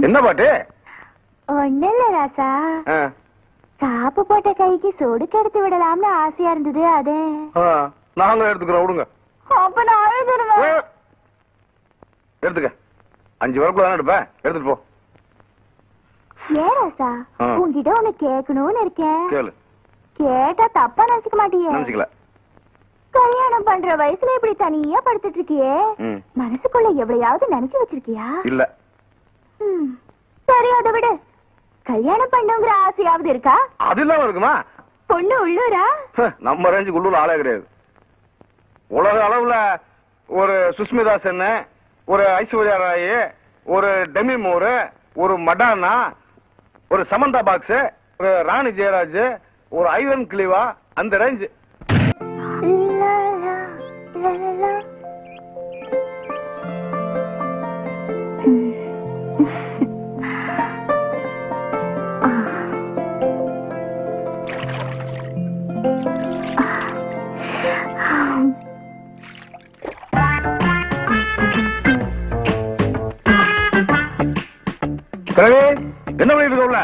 என்ன பாட்டு? ஒண்ணு இல்ல ராசா, காப்பு போட்ட கைக்கு சொடுக்கு எடுத்து விடலாம்னு ஆசையா இருந்தது. அதே நாங்க எடுத்துக்கிறோம். விடுங்க. அப்ப நான் எழுதுறேன். எடுத்துக்க. 5 வரக்குள்ள தானே எடுப்பேன். எடுத்துட்டு போ. ஏன் ராசா, உன்கிட்ட ஒண்ணு கேட்கணும்னு இருக்கேன். கேளு. கேட்டா தப்பா நினைச்சுக்க மாட்டியே? நினைச்சுக்கல. கல்யாணம் பண்ற வயசுல இப்படி தனியா படுத்துட்டு இருக்கியே, மனசுக்குள்ள எவ்வளையாவது நினைச்சு வச்சிருக்கியா? இல்ல. சரி அதை விடு. கல்யாணம் பண்ணுங்கிற ஆசையாவது இருக்கா? அது இல்லாம இருக்குமா? பொண்ணு உள்ளூரா? நம்ம ரேஞ்சுக்கு உள்ளூர் ஆளே கிடையாது. உலக அளவுல ஒரு சுஷ்மிதா சென், ஒரு ஐஸ்வர்யா ராய், ஒரு டெமி மூர், ஒரு மடானா, ஒரு சமந்தா பாக்ஸ், ஒரு ராணி ஜெயராஜ், ஒரு ஐவன் கிளிவா, அந்த ரேஞ்சு. என்ன பண்ணிட்டு இருக்க?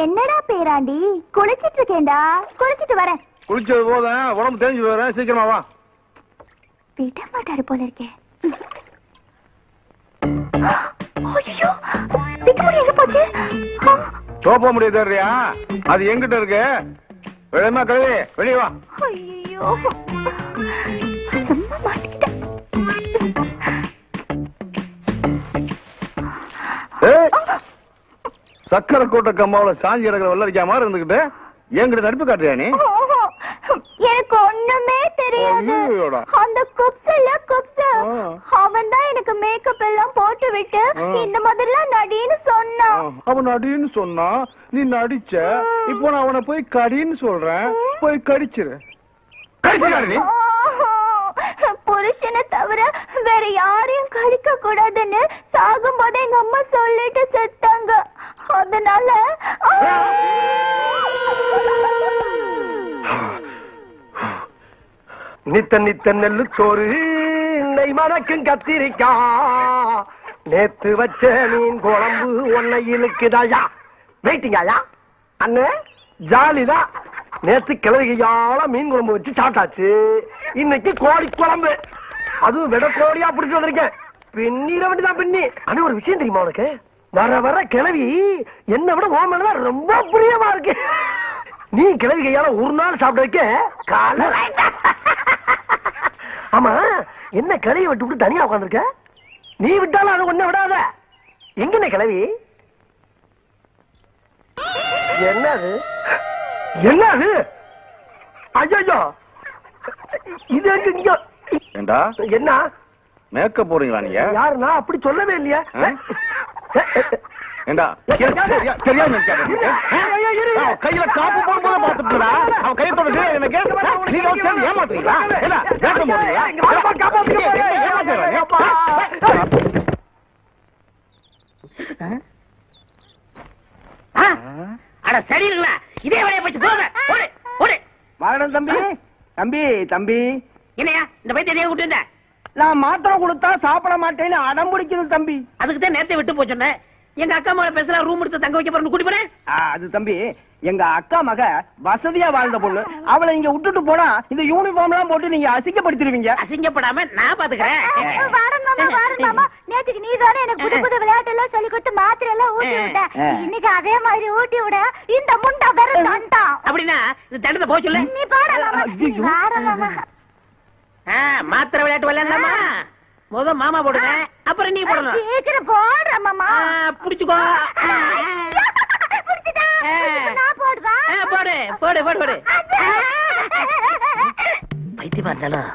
என்னடா பேராண்டி? குளிச்சிட்டு இருக்கேன்டா. குளிச்சிட்டு வரேன். குளிச்சது போதும், உடம்பு தேஞ்சு போறேன். சீக்கிரமா வா. விட மாட்டாரு போல இருக்கேன். ஐயோ, எங்க போச்சு? தோப்ப முடியாது. அது எங்கிட்ட இருக்கு. வெளியமா கழுவி வெளியே வா. ஐயோ, சும்மா மாட்டிக்கிட்டேன். சக்கரை கோட்டை கம்மாவில சாஞ்சி கிடக்கிற வெள்ளரிக்கா மாதிரி இருந்துகிட்டு என்கிட்ட நடிப்பு காட்டுறியா நீ? எனக்கு ஒண்ணுமே தெரியாது. அந்த குப்ஸ் அவன் தான் எனக்கு மேக்கப் எல்லாம் போட்டு விட்டு இந்த மாதிரிலாம் நடின்னு சொன்னான். அவன் நடின்னு சொன்னா நீ நடிச்ச. இப்போ நான் அவனை போய் கடின்னு சொல்றேன், போய் கடிச்சிரு. புருஷனை தவிர வேற யாரையும் கடிக்க கூடாதுன்னு சாகும் போது எங்க அம்மா சொல்லிட்டு செத்தாங்க. அதனால நித்த நித்த நெல்லு சோறு நெய் மணக்கும் கத்திரிக்கா நேத்து வச்ச மீன் குழம்பு ஒன்னை இழுக்குதாயா. வெயிட்டிங்காயா அண்ணே, ஜாலிதான். நேத்து கிளறியால மீன் குழம்பு வச்சு சாப்பிட்டாச்சு. இன்னைக்கு கோழி குழம்பு, அதுவும் விட கோழியா பிடிச்சு வந்திருக்கேன். பின்னிட வேண்டிதான் பின்னி. ஆனா ஒரு விஷயம் தெரியுமா உனக்கு? வர வர கிளவி என்ன விட ஓமன் ரொம்ப பிரியமா இருக்கு. நீ கிளவி கையால ஒரு நாள் சாப்பிட வைக்க கால. ஆமா, என்ன கிளவி விட்டு விட்டு தனியா உட்காந்துருக்க? நீ விட்டாலும் அது ஒண்ணு விடாத. எங்க கிளவி? என்னது என்னது? ஐயோ, இது இங்க என்ன மேக்கப் போறீங்களா நீங்க? யாருன்னா அப்படி சொல்லவே இல்லையா? கையில காப்பு போடும்போது பாத்துட்டா அவன் கையை தொடர்ந்து எனக்கு ஏமாத்துறீங்களா? சரிங்களா? இதே வேலையை போச்சு போங்க. மரணம் தம்பி. தம்பி தம்பி என்னையா இந்த பைத்திய கூட்டு வந்த? நான் மாத்திரை கொடுத்தா சாப்பிட மாட்டேன்னு அடம் பிடிக்குது தம்பி. அதுக்கு தான் நேரத்தை விட்டு போச்சோன்னே. எங்க அக்கா மகளை பேசலாம், ரூம் எடுத்து தங்க வைக்க போறேன்னு கூட்டி போறேன். அது தம்பி, எங்க அக்கா மக வசதியா வாழ்ந்த பொண்ணு. அவளை இங்க விட்டுட்டு போனா இந்த யூனிஃபார்ம் எல்லாம் போட்டு நீங்க அசிங்கப்படுத்திடுவீங்க. அசிங்கப்படாம நான் பாத்துக்கிறேன். நேற்றுக்கு நீ தானே எனக்கு புது புது விளையாட்டு எல்லாம் சொல்லி கொடுத்து மாத்திரை எல்லாம் ஊட்டி விட்ட. இன்னைக்கு அதே மாதிரி ஊட்டி விட இந்த முண்டா வெறும் தண்டான். அப்படின்னா இந்த தண்டத்தை போக சொல்லு. நீ பாடலாமா? மாத்திரை விளையாட்டு விளையாடலாமா? முத மாமா போடுங்க, அப்புறம் நீ போடணும். சீக்கிரம் போடுற மாமா. புடிச்சுக்கோ. போடு போடு போடு போடு. பைத்தியமா இருந்தாலும்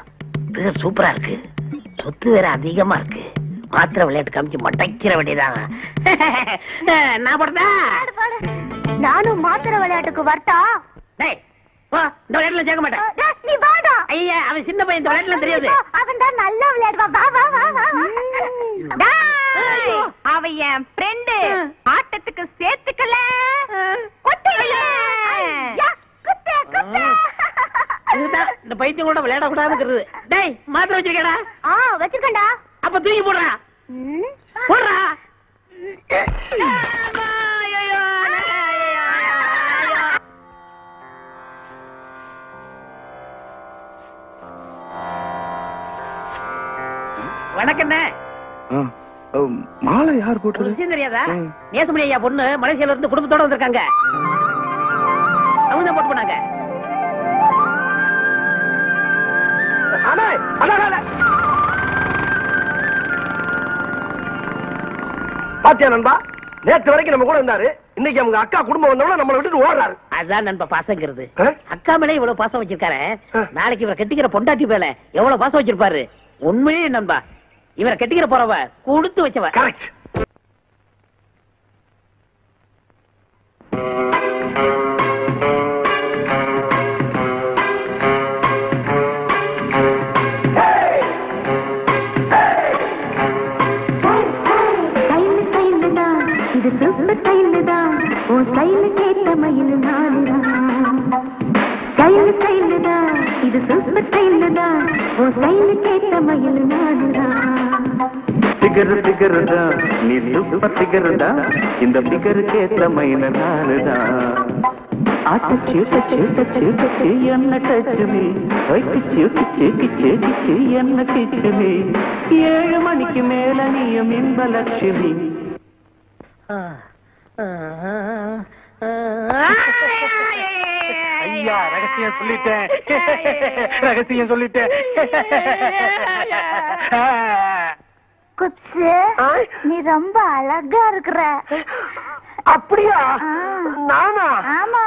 பேர் சூப்பரா இருக்கு. சொத்து வேற அதிகமா இருக்கு. மாத்திரை விளையாட்டு காமிச்சு மட்டைக்கிற வேண்டியதான். நான் போடுறா. நானும் மாத்திரை விளையாட்டுக்கு வரட்டா? இந்த விளையாட்டுல சேர்க்க மாட்டேன். நீ வாடா. ஐயா, அவன் சின்ன பையன், இந்த விளையாட்டுல தெரியாது. அவன் தான் நல்லா விளையாடுவா. வா வா வா வா. அவ என் ஃப்ரெண்டு. ஆட்டத்துக்கு சேர்த்துக்கல. இதுதான் இந்த பைத்தியம் கூட விளையாட கூடாதுங்கிறது. டேய், மாத்திரை வச்சிருக்கடா? வச்சிருக்கேன்டா. அப்ப தூக்கி போடுறா. போடுறா. வணக்கம். மாலை யார் போட்டு விஷயம் தெரியாதா? நேசமணி ஐயா பொண்ணு மலேசியால இருந்து குடும்பத்தோட வந்திருக்காங்க. அவங்க தான் போட்டு போனாங்க. பாத்தியா நண்பா, நேத்து வரைக்கும் நம்ம கூட இருந்தாரு. இன்னைக்கு அவங்க அக்கா குடும்பம் வந்தவங்க நம்மளை விட்டுட்டு ஓடுறாரு. அதான் நண்பா பாசங்கிறது. அக்கா மேல இவ்வளவு பாசம் வச்சிருக்காரு. நாளைக்கு இவரை கட்டிக்கிற பொண்டாட்டி மேல எவ்வளவு பாசம் வச்சிருப்பாரு. உண்மையே நண்பா, இவரை கட்டிக்கிற போறவ கொடுத்து வச்சவ. கரெக்ட். நீ சூப்பர் பிகர்டா, இந்த பிகருக்கு ஏத்த மைன நானுதான். ஆட்ட சீட்ட சீட்ட சீட்ட என்ன டச்சுமே, கிச்சு என்ன கிச்சுமே. 7 மணிக்கு மேல நீயும் இன்பலட்சுமி. ஐயா, ரகசியம் சொல்லிட்டேன். ரகசியம் சொல்லிட்டேன். குப்ஸு, நீ ரொம்ப அழகா இருக்கிற. அப்படியா? நானா? ஆமா.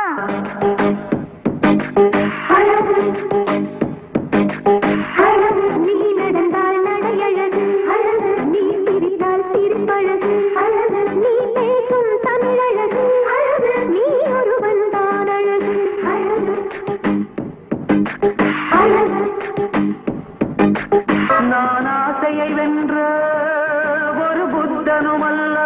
நீ நடந்தால் நடையழகு அழகு, நீ சிரித்தால் சிரிப்பழகு அழகு, நீ பேசும் தமிழழகு அழகு, நீ ஒருவன் தான் அழகு அழகு அழகு. நான் ஆசையை வென்ற ஒரு புத்தனும் அல்ல.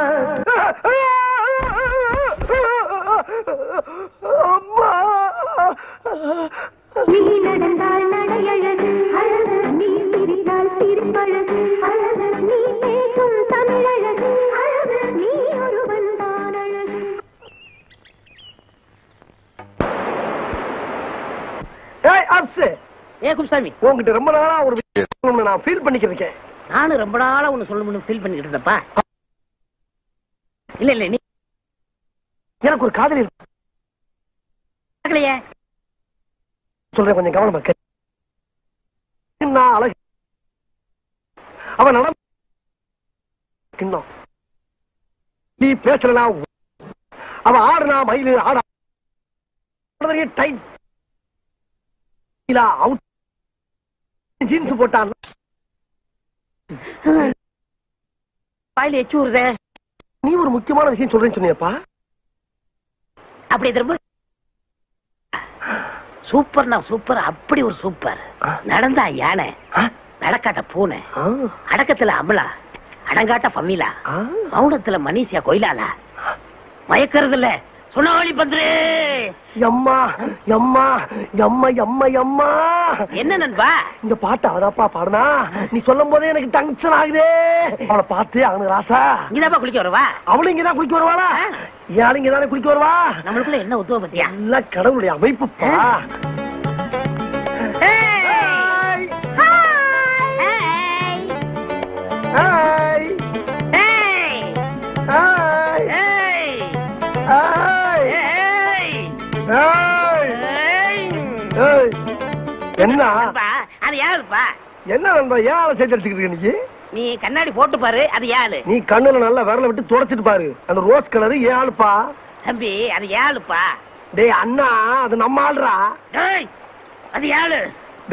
நீ நடந்தால் நடையழகு அழகு, நீ சிரித்தால் சிரிப்பழகு அழகு, நீ பேசும் தமிழழகு அழகு, நீ ஒருவன் தான் அழகு. ஏய் அப்ஸ், ஏ குப்சாமி, உன்கிட்ட ரொம்ப நாளா ஒரு விஷயம் நான் ஃபீல் பண்ணிக்கிட்டு இருக்கேன். நானும் ரொம்ப நாளா ஒண்ணு சொல்லணும்னு ஃபீல் பண்ணிக்கிட்டு இருந்தப்பா. இல்ல இல்ல, நீ எனக்கு ஒரு காதலி இருக்கு. கேட்கலையே. சொல்றேன், கொஞ்சம் கவனமா கேளு. நான் அழகு, அவன் நட கிண்ணம், நீ பேசலனா அவ ஆடுனா மயிலு ஆடா டைட் அவுட் ஜீன்ஸ் போட்டான் வாயில எச்சு ஊறுதே. நீ ஒரு முக்கியமான விஷயம் சொல்றேன்னு சொன்னியப்பா. அப்படி திரும்ப சூப்பர்னா சூப்பர், அப்படி ஒரு சூப்பர். நடந்தா யானை, நடக்காட்ட பூனை, அடக்கத்துல அமலா, அடங்காட்ட பம்மிலா, மௌனத்துல மனிஷியா கொயிலாலா, மயக்கிறது இல்ல சுனாவளி பந்துரு. எம்மா எம்மா எம்மா எம்மா எம்மா. என்ன நண்பா இந்த பாட்டு அவதாப்பா பாடுனா? நீ சொல்லும் போதே எனக்கு டென்ஷன் ஆகுதே. அவளை பார்த்து அவனு ராசா இங்கதாப்பா குளிக்க வருவா. அவளும் இங்கதான் குளிக்க வருவாளா? யாரும் இங்கதானே குளிக்க வருவா? நம்மளுக்குள்ள என்ன உத்துவ பத்தியா? எல்லாம் கடவுளுடைய அமைப்புப்பா. என்ன அது யாருப்பா? என்ன நண்பா ஏன் ஆளை சேர்த்து அடிச்சுக்கிட்டு இருக்க நீ? நீ கண்ணாடி போட்டு பாரு, அது யாரு? நீ கண்ணுல நல்லா விரல விட்டு துடைச்சிட்டு பாரு. அந்த ரோஸ் கலரு ஏன் ஆளுப்பா? தம்பி அது யாருப்பா? டேய் அண்ணா, அது நம்ம ஆளுடா. டேய் அது யாரு?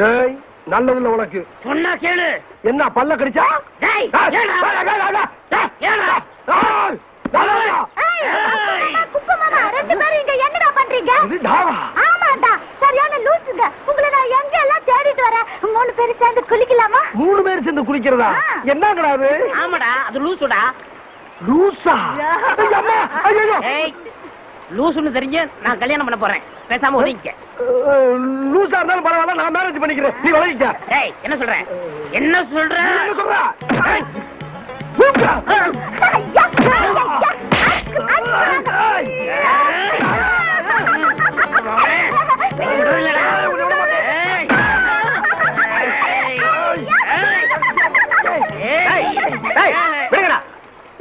டேய் நல்லதில்ல உனக்கு. சொன்னா கேளு. என்ன பல்ல கடிச்சா? டேய் ஏடா குப்பை மாமா, ரெண்டு பேரும் இங்க என்னடா பண்றீங்க? இது டாவா? ஆமாடா, சரியான லூசுங்க. உங்களை நான் எங்க எல்லாம் தேடிட்டு வரேன். 3 பேரும் சேர்ந்து குளிக்கலாமா? 3 பேர் சேர்ந்து குளிக்கிறதா? என்னங்கடா அது? ஆமாடா, அது லூசுடா. லூசா? அம்மா ஐயோ. ஏய் லூசுன்னு தெரிஞ்ச நான் கல்யாணம் பண்ண போறேன். பேசாம ஒதுங்கிக்க. லூசா இருந்தாலும் பரவாயில்ல, நான் மேரேஜ் பண்ணிக்கிறேன். நீ விலகிக்க. ஏய் என்ன சொல்ற? என்ன சொல்ற? என்ன சொல்ற?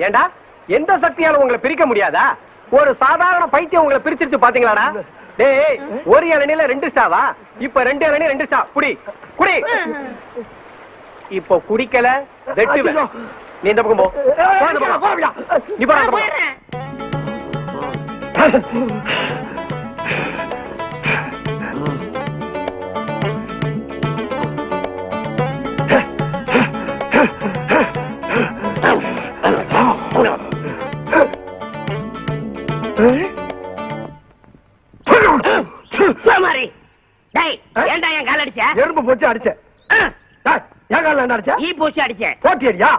ஏண்டா எந்த சக்தியால உங்களை பிரிக்க முடியாதா? ஒரு சாதாரண பைத்தியம் உங்களை பிரிச்சிருச்சு பாத்தீங்களாடா? டேய் ஒரு இளநில 2 ஸ்டாவா? இப்ப 2 இளநீ 2 ஸ்டா. குடி குடி. இப்போ குடிக்கல வெட்டுவேன். நீ இந்த பக்கம் போ. நீ போடா அந்த பக்கம். ஏன்டா என் கால் அடிச்ச? எறும்பு போச்சு அடிச்ச. என் கால என்ன அடிச்ச? ஈ போச்சு அடிச்ச. போட்டியடியா?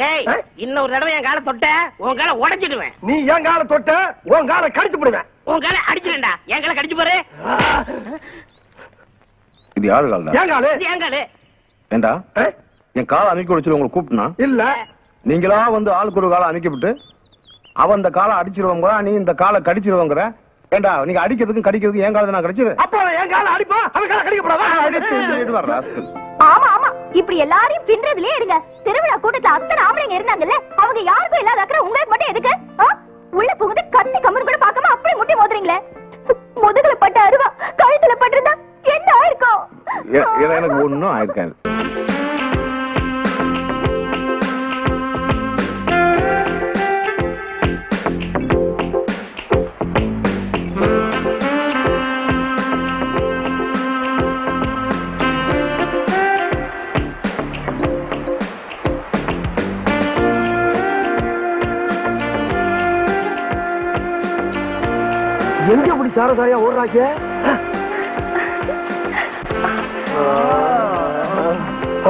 ஏய் இன்னொரு தடவை என் காலை தொட்ட உன் காலை உடைச்சிடுவேன். நீ என் காலை தொட்ட உன் காலை கடிச்சு போடுவேன். உன் காலை அடிச்சிடுடா. என் காலை கடிச்சு பாரு. இது யாரு கால்டா? என் காலு. என் காலு. ஏண்டா என் காலை அமைக்க வச்சு உங்களை கூப்பிட்டுனா? இல்ல நீங்களா வந்து ஆளுக்கு ஒரு காலை அமைக்க விட்டு அவன் இந்த காலை அடிச்சிருவாங்க, நீ இந்த காலை கடிச்சிருவாங்கிற. ஏண்டா நீங்க அடிக்கிறதுக்கும் கடிக்கிறதுக்கும் என் காலை நான் கடிச்சது. அப்போ என் காலை அடிப்பா, அவன் காலை கடிக்கப்படாதா? ஆமா ஆமா, இப்படி எல்லாரையும் பின்றதுலயே இருங்க. திருவிழா கூட்டத்துல அத்தனை ஆம்பளைங்க இருந்தாங்கல்ல, அவங்க யாருக்கும் இல்லாத அக்கறை உங்களுக்கு மட்டும் எதுக்கு? உள்ள புகுந்து கத்தி கம்மன் கூட பார்க்காம அப்படி முட்டி மோதுறீங்களே. முதுகுல பட்ட அருவா கழுத்துல பட்டிருந்தா என்ன ஆயிருக்கும்? எனக்கு ஒண்ணும் ஆயிருக்காது. எங்க இப்படி சாரசாரியா ஓடுறாங்க?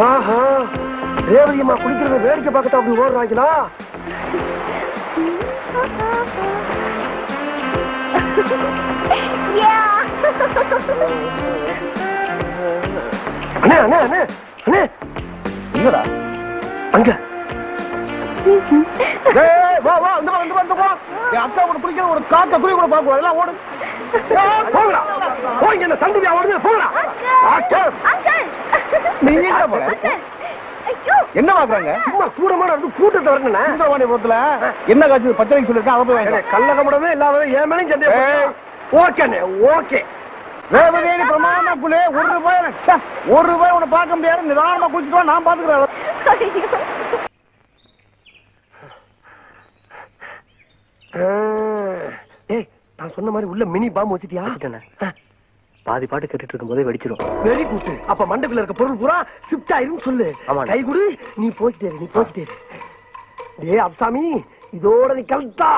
ஆஹா, ரேவதி அம்மா குளிக்கிறத வேடிக்கை பார்க்கத்தான் அப்படி ஓடுறாங்களா? அண்ணே அண்ணே அண்ணே அண்ணே, என்னடா அங்க வா வா இந்த வா இந்த வா இந்த வா. என் அக்கா கூட பிடிக்கிற ஒரு காக்க குழி கூட பார்க்க கூடாது. ஓடு போங்கடா, போங்க. என்ன சந்ததியா ஓடுது? போங்கடா. நீங்க போல என்ன பாக்குறாங்க? சும்மா கூடமான கூட்டத்தை வரணுண்ணே. சுந்தரவாணிபுரத்துல என்ன காட்சி பச்சனைக்கு சொல்லிருக்கேன், அதை போய் வாங்க. கள்ளகமடமே இல்லாத என் மேலும் சந்தேகம். ஓகேண்ணே, ஓகே. ரேவதி பிரமாணமா குளி. ஒரு ரூபாய் உன்னை பார்க்க முடியாது. நிதானமா குளிச்சுட்டு வா, நான் பாத்துக்கிறேன். ஏய், நான் சொன்ன மாதிரி உள்ள மினி பாம்பு வச்சிட்டியா? பாதி பாட்டு கேட்டுட்டு இருக்கும் போதே வெடிச்சிடும். Very good. அப்ப மண்டபத்துல இருக்க பொருள் பூரா ஷிஃப்ட் ஆயிரும் சொல்லு. கை குடு, நீ போய்கிட்டே இரு, நீ போய்கிட்டே இரு. டேய் அப்சாமி, இதோட நீ கலத்தா.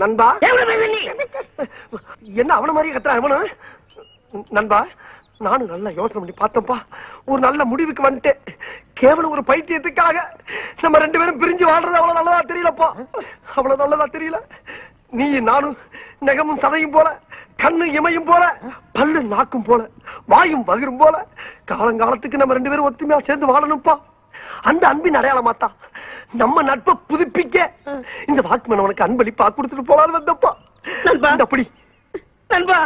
நண்பா, என்ன அவன மாதிரி கத்துறான் அவனு? நண்பா, நானும் நல்லா யோசனை பண்ணி பார்த்தப்பா, ஒரு நல்ல முடிவுக்கு வந்துட்டேன். கேவலம் ஒரு பைத்தியத்துக்காக நம்ம ரெண்டு பேரும் பிரிஞ்சு வாழ்றது அவ்வளவு நல்லதா தெரியலப்பா. அவ்வளவு நல்லதா தெரியல. நீ நானும் நெகமும் சதையும் போல, கண்ணு இமையும் போல, பல்லு நாக்கும் போல, வாயும் பகிரும் போல காலங்காலத்துக்கு நம்ம ரெண்டு பேரும் ஒத்துமையா சேர்ந்து வாழணும்ப்பா. அந்த அன்பின் அடையாளமாத்தான் நம்ம நட்பை புதுப்பிக்க இந்த வாக்குமன் உனக்கு அன்பளிப்பா கொடுத்துட்டு போலான்னு வந்தப்பா. அப்படி நண்பா,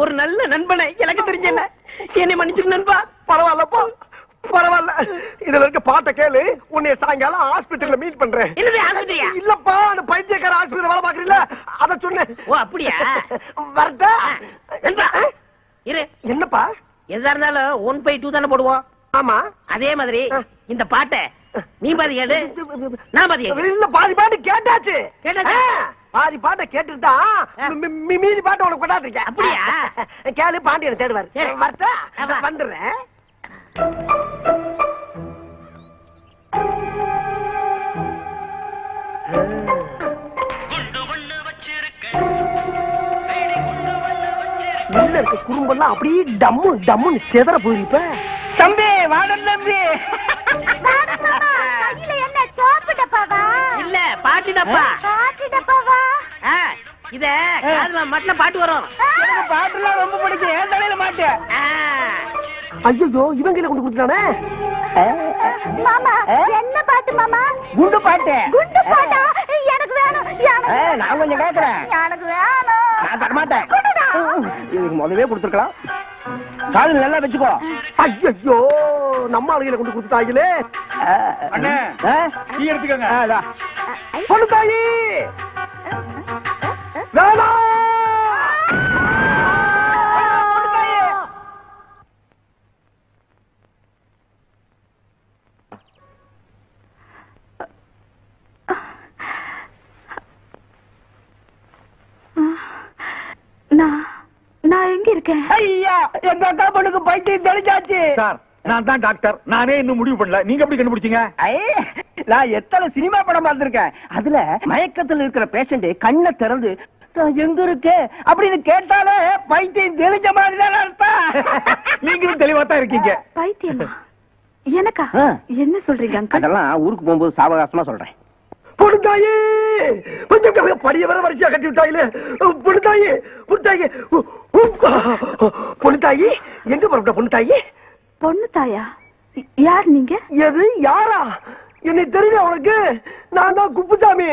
ஒரு நல்ல நண்பனை எனக்கு தெரிஞ்ச என்னை மன்னிச்சு நண்பா. பரவாயில்லப்பா, பரவாயில்ல. இதுல இருக்க பாட்டை கேளு. உன்னை சாயங்காலம் ஆஸ்பத்திரியில மீட் பண்றேன். இல்லப்பா, அந்த பைத்தியக்கார ஆஸ்பத்திரி வேலை பாக்குறீங்களா, அத சொன்னேன். ஓ அப்படியா? வரட்டா நண்பா இரு. என்னப்பா? எதா இருந்தாலும் 1/2 தானே போடுவோம். ஆமா, அதே மாதிரி இந்த பாட்டை நீ பாதி கேளு, நான் பாதி கேளு. இல்ல, பாதி பாட்டு கேட்டாச்சு. கேட்டாச்சா? பாதி பாட்டை கேட்டுட்டா மீதி பாட்டை உனக்கு கொண்டாந்துருக்கேன். அப்படியா? கேளு, பாண்டியனை தேடுவாரு. சரி. வரட்டா, வந்துடுறேன். உள்ள இருக்க குறும்பெல்லாம் அப்படியே டம்மு டம்முன்னு செதற போயிருப்ப. தம்பி வாடன் தம்பி. என்ன சோப்பு டப்பாவா? இல்ல பாட்டு டப்பா. பாட்டு டப்பாவா? இத காதுல மட்டும் பாட்டு வரும். எனக்கு பாட்டுலாம் ரொம்ப பிடிக்கும். ஏன் தலையில மாட்டு? ஐயோ, இவங்க கையில கொண்டு கொடுத்துட்டானே. மாமா, என்ன பாட்டு மாமா? குண்டு பாட்டு. குண்டு பாட்டா? எனக்கு வேணும். நான் கொஞ்சம் கேக்குறேன். எனக்கு வேணும். நான் தர மாட்டேன். இதுக்கு முதவே கொடுத்துருக்கலாம். காது நல்லா வச்சுக்கோ. ஐயோ, நம்ம ஆளுகளை கொண்டு கொடுத்துட்டாங்களே. அண்ணே, டீ எடுத்துக்கங்க. பொண்ணு தாயி வேணாம். நான் எங்க இருக்கேன்? ஐயா, எங்க அக்கா பொண்ணுக்கு பைத்தியம் தெளிச்சாச்சு. சார், நான் தான் டாக்டர். நானே இன்னும் முடிவு பண்ணல. நீங்க எப்படி கண்டுபிடிச்சீங்க? நான் எத்தனை சினிமா படம் பார்த்திருக்கேன். அதுல மயக்கத்தில் இருக்கிற பேஷண்ட் கண்ணை திறந்து நான் எங்க இருக்கேன் அப்படின்னு கேட்டாலே பைத்தியம் தெளிஞ்ச மாதிரி தான் அர்த்தம். நீங்களும் தெளிவா தான் இருக்கீங்க. பைத்தியமா? எனக்கா? என்ன சொல்றீங்க அங்கிள்? அதெல்லாம் ஊருக்கு போகும்போது சாவகாசமா சொல்றேன். பொண்ணுத்தாயி, கொஞ்சம் படிய வர வரிசையா கட்டி விட்டாயிலே. பொண்ணுத்தாயி, பொண்ணுத்தாயி, பொண்ணுத்தாயி, எங்க புறப்பட்ட பொண்ணுத்தாயி? பொண்ணு தாயா? யார் நீங்க? எது யாரா? என்னை தெரியல உனக்கு? நான் தான் Kuppusamy.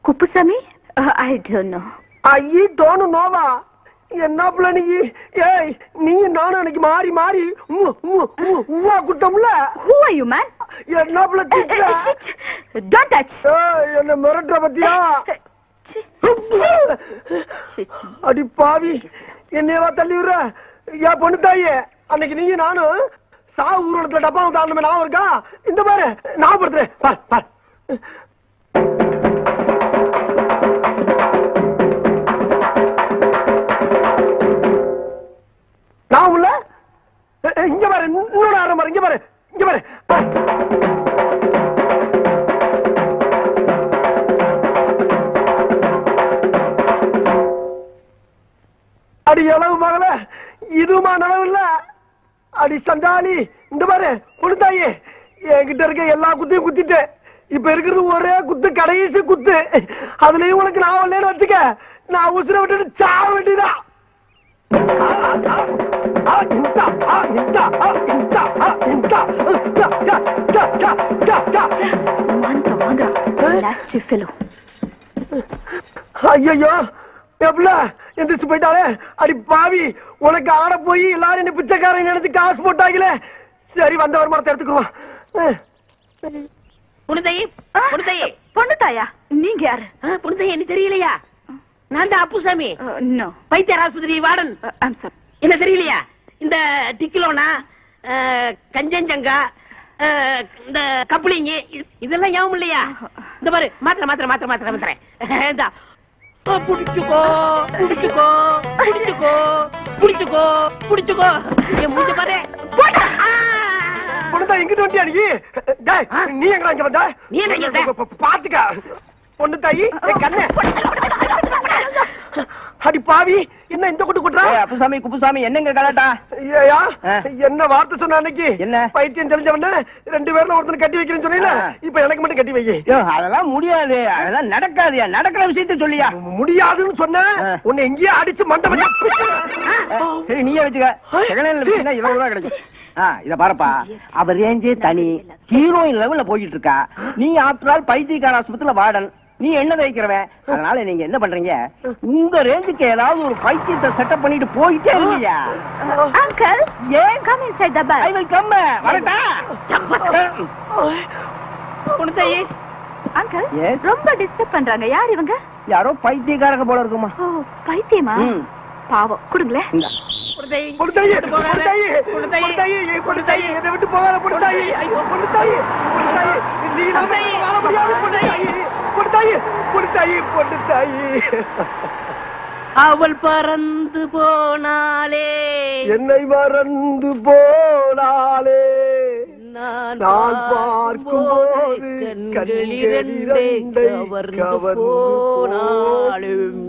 Kuppusamy? I don't know. I don't நோவா? என்ன பிள்ளை? ஏய், நீ நானும் எனக்கு மாறி மாறி Uva குட்டம்ல. Who are you man? என்ன பிள்ளை? Don't touch. என்ன மிரட்டுற பத்தியா? அடி பாவி, என்னையவா தள்ளி விடுற? ஏன் பொண்ணு தாயே, அன்னைக்கு நீங்க நானும் சாவு ஊர்வலத்துல டப்பாவை தாண்டமே ஞாபகம் இருக்கா? இந்த பாரு, ஞாபகப்படுத்துறேன். பார் பார், நான் உள்ள இங்க பாரு, இன்னொரு ஆரம் பாரு, இங்க பாரு, இங்க பாரு. அடி அளவு மகள, இதுமா நனவு இல்ல. அடி சண்டாளி, இந்த பாரு கொடுத்தாயி, என்கிட்ட இருக்க எல்லா குத்தையும் குத்திட்டு, இப்ப இருக்கிறது ஒரே குத்து, கடைசி குத்து. அதுலயும் உனக்கு நான் வரலன்னு வச்சுக்க, நான் உசுர விட்டுட்டு சாவ வேண்டியதான். ஐயோ எப்பல எந்திரிச்சு போயிட்டாலே. அடி பாவி, உனக்கு ஆட போய் எல்லாரும் என்ன பிச்சைக்காரன் நினைச்சு காசு போட்டாங்களே. சரி, வந்த வருமானத்தை எடுத்துக்குருவான். பொண்ணு தாயா, நீங்க யாரு? பொண்ணு என்ன தெரியலையா? நான் தான் அப்புசாமி, வைத்தியர் ஆஸ்பத்திரி வார்டன். என்ன தெரியலையா? இந்த டிக்கிலோனா, கஞ்சஞ்சங்கா, இந்த கப்ளிங்க இதெல்லாம் ஞாபகம் இல்லையா? இந்த பாரு, மாத்திரை புடிச்சுக்கோ புடிச்சுக்கோ புடிச்சுக்கோ புடிச்சுக்கோ புடிச்சுக்கோ. என் மூஞ்ச பாரு. எங்கிட்ட வண்டியா நீ? நீ எங்க இங்க வந்த? நீ என்ன பாத்துக்க பொண்ணு தாயி, கண்ணு. அடி பாவி, என்ன இந்த கொட்டு கொட்டுறா? அப்புசாமி குப்புசாமி என்னங்க கலாட்டா? ஐயா, என்ன வார்த்தை சொன்ன அன்னைக்கு? என்ன பைத்தியம் தெரிஞ்சவன 2 பேர்ல ஒருத்தனை கட்டி வைக்கிறேன்னு சொன்னீங்களா? இப்ப எனக்கு மட்டும் கட்டி வை. அதெல்லாம் முடியாது, அதெல்லாம் நடக்காது. நடக்கிற விஷயத்த சொல்லியா? முடியாதுன்னு சொன்ன உன்னை எங்கேயே அடிச்சு மண்டபம். சரி, நீயே வச்சுக்க. ₹20 கிடைக்கும். இத பாருப்பா, அவ ரேஞ்சே தனி, ஹீரோயின் லெவல்ல போயிட்டு இருக்கா. நீ ஆஃப்டர் ஆல் பைத்தியக்கார ஆஸ்பத்திரியில வார்டன், நீ என்ன வைக்கிறவன். அதனால நீங்க என்ன பண்றீங்க, உங்க ரேஞ்சுக்கு ஏதாவது ஒரு பைத்தியத்தை செட்டப் பண்ணிட்டு போயிட்டே இல்லையா? அங்கிள், ஏன் come inside the bus? I will come. வரட்டா? பொண்ணுதாயே. அங்கிள், ரொம்ப டிஸ்டர்ப் பண்றாங்க. யார் இவங்க? யாரோ பைத்தியக்காரங்க போல இருக்குமா. ஓ, பைத்தியமா? பாவம், கொடுங்களே. அவள் பறந்து போனாலே, என்னை மறந்து போனாலே, நான் பார்க்கும்போது கண்களிரண்டே கவர்ந்து போனாலும்